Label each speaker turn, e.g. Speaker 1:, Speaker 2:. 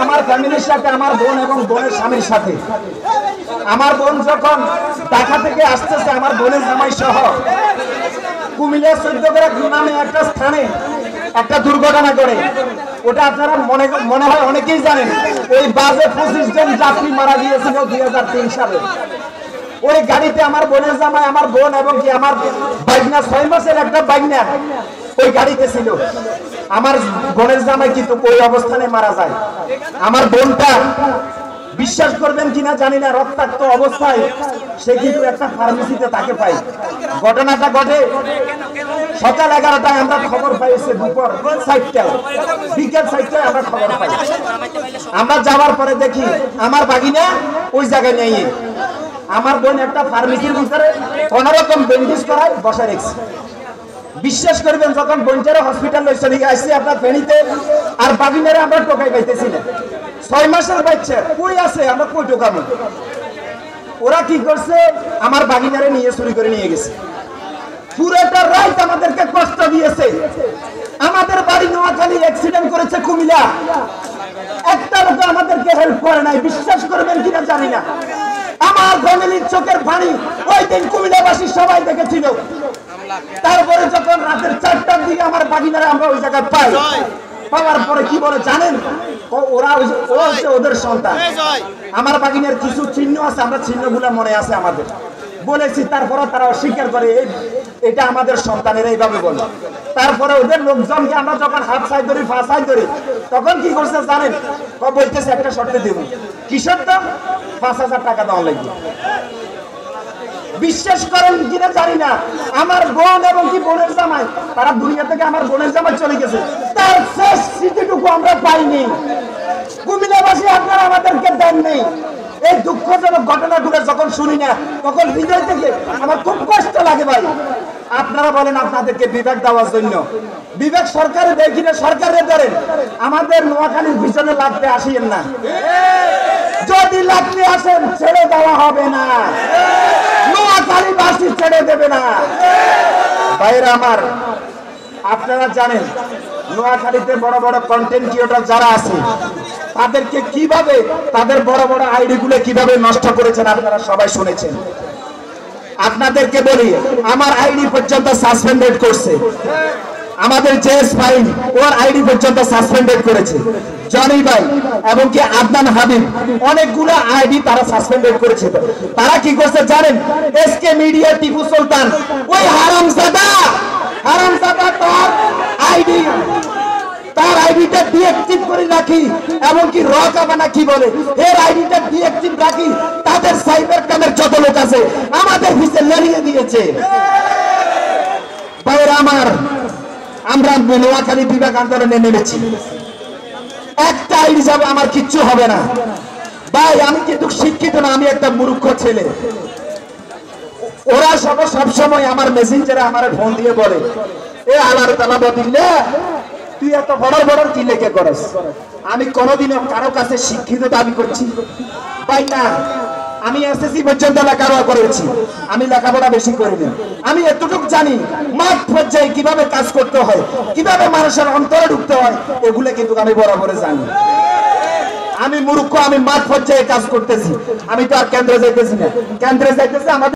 Speaker 1: আমার ফ্যামিলির সাথে, আমার বোন এবং বোনের স্বামীর সাথে। আমার বোন যখন ঢাকা থেকে আসতেছে আমার বোনের জামাই সহ, কুমিল্লা 14 গ্রাম নামে একটা স্থানে একটা দুর্ঘটনা করে। ওটা আপনারা মনে হয় অনেকেই জানেন। ওই বাসে 25 জন যাত্রী মারা গিয়েছিল 2003 সালে। ওই গাড়িতে আমার বোনের জামাই, আমার বোন এবং কি আমার বাইগনা, 6 মাসের একটা বাইগনা ওই গাড়িতে ছিল। আমার বোনের জামাই কিন্তু ওই অবস্থানে মারা যায়। আমার বোনটা বিশ্বাস করবেন কিনা জানি না, রক্তাক্ত অবস্থায় সে কিন্তু একটা ফার্মেসিতে তাকে পাই। ঘটনাটা ঘটে সকাল 11টায় আমরা খবর পাইছি, দুপুর 4টায়, বিকেল 4টায় আমরা খবর পাই। আমরা যাওয়ার পরে দেখি আমার বাগিনা ওই জায়গায় নেই। আমার বোন একটা ফার্মেসির ভিতরে কোনোরকম ব্যান্ডেজ করায় বসে রেখেছে। বিশ্বাস করবেন যখন বোনটারে হসপিটালে চলে আসছি আপনার ফেনীতে, আর বাগিনারে আমরা টোকাই পাইতেছি না। 6 মাসের বাচ্চা কই আছে, আমরা কই টোকাবো? ওরা কি করছে, আমার বাগিনারে নিয়ে চুরি করে নিয়ে গেছে। পুরোটা রাত আমাদেরকে কষ্ট দিয়েছে। আমাদের বাড়ি নোয়াখালী অ্যাক্সিডেন্ট করেছে কুমিল্লা, একটা লোক আমাদেরকে হেল্প করে নাই। বিশ্বাস করবেন কিনা জানি না, আমার ফ্যামিলির চোখের পানি ওই দিন কুমিল্লাবাসী সবাই দেখেছিল। তারপরে যখন রাতের 4টার দিকে আমার বাগিনারে আমরা ওই জায়গায় পাই, পাওয়ার পরে কি বলে জানেন, ওরা হচ্ছে ওদের সন্তান। আমার বাগিনের কিছু চিহ্ন আছে, আমরা চিহ্নগুলো মনে আছে আমাদের, বলেছি। তারপরে তারা অস্বীকার করে এটা আমাদের সন্তানের, এইভাবে বলে। তারপরে ওদের লোকজনকে আমরা যখন হাত সাই ধরি, পা সাই ধরি, তখন কি করছে জানেন, বলতেছে একটা শর্তে দেব। কিসের দাম? 5,000 টাকা দেওয়া লাগবে। বিশ্বাস করেন কিনা জানি না, আমার বোন এবং কি বোনের জামাই, তারা দুনিয়া থেকে আমার বোনের জামাই চলে গেছে, তার শেষ স্মৃতিটুকু আমরা পাইনি। কুমিল্লাবাসী আপনারা আমাদেরকে দেন নেই। এই দুঃখজনক ঘটনাগুলো যখন শুনি না, তখন হৃদয় থেকে আমার খুব কষ্ট লাগে ভাই। আপনারা বলেন আপনাদেরকে বিবেক দেওয়ার জন্য, বিবেক সরকারে দেয় কিনা সরকারে ধরেন। আমাদের নোয়াখালীর পিছনে লাগতে আসিয়েন না, যদি লাগতে আসেন ছেড়ে দেওয়া হবে না, নোয়াখালীবাসী ছেড়ে দেবে না। ভাইরা আমার, আপনারা জানেন নোয়াখালীতে বড় বড় কন্টেন্ট ক্রিয়েটর যারা আছে, তাদেরকে কিভাবে, তাদের বড় বড় আইডি গুলো কিভাবে নষ্ট করেছেন আপনারা সবাই শুনেছেন। আপনাদেরকে বলি, আমার আইডি পর্যন্ত সাসপেন্ডেড করছে। আমাদের জেএস ভাই ওর আইডি পর্যন্ত সাসপেন্ডেড করেছে। জনি ভাই এবং কি আদনান হাবিব, অনেকগুলো আইডি তারা সাসপেন্ডেড করেছে। তারা কি করছে জানেন, এসকে মিডিয়া টিপু সুলতান, ওই হারামজাদা তার আইডি, তার আইডিটা ডিএক্টিভ করে রাখি, এমনকি রকাবানা কি বলে এর আইডিটা ডিএক্টিভ রাখি, তাদের সাইবার ক্রাইমের যত লোক আছে আমাদের পিছে লড়িয়ে দিয়েছে। ভাইরা আমার, আমরা নোয়াখালী বিভাগ আন্দোলনে নেমেছি। একটা আইডি যাবে আমার কিচ্ছু হবে না ভাই। আমি কিন্তু শিক্ষিত না, আমি একটা মূর্খ ছেলে। ওরা সবসময় আমার মেসেঞ্জারে আমার ফোন দিয়ে বলে, এ আলার তালা বদিল্লা তুই এত বড় বড় কি লেখে করস? আমি কোনোদিনও কারো কাছে শিক্ষিত দাবি করছি ভাই না। আমি এসএসসি পর্যন্ত লেখাপড়া করেছি, আমি লেখাপড়া বেশি করিনি। আমি এতটুকু জানি মাঠ পর্যায়ে কিভাবে কাজ করতে হয়, কিভাবে মানুষের অন্তরে ঢুকতে হয়, এগুলো কিন্তু আমি বরাবর জানি। আমি মূর্খ, আমি মাঠ পর্যায়ে কাজ করতেছি। আমি তো আর কেন্দ্রে যাইতেছি না, কেন্দ্রে যাইতেছি আমাদের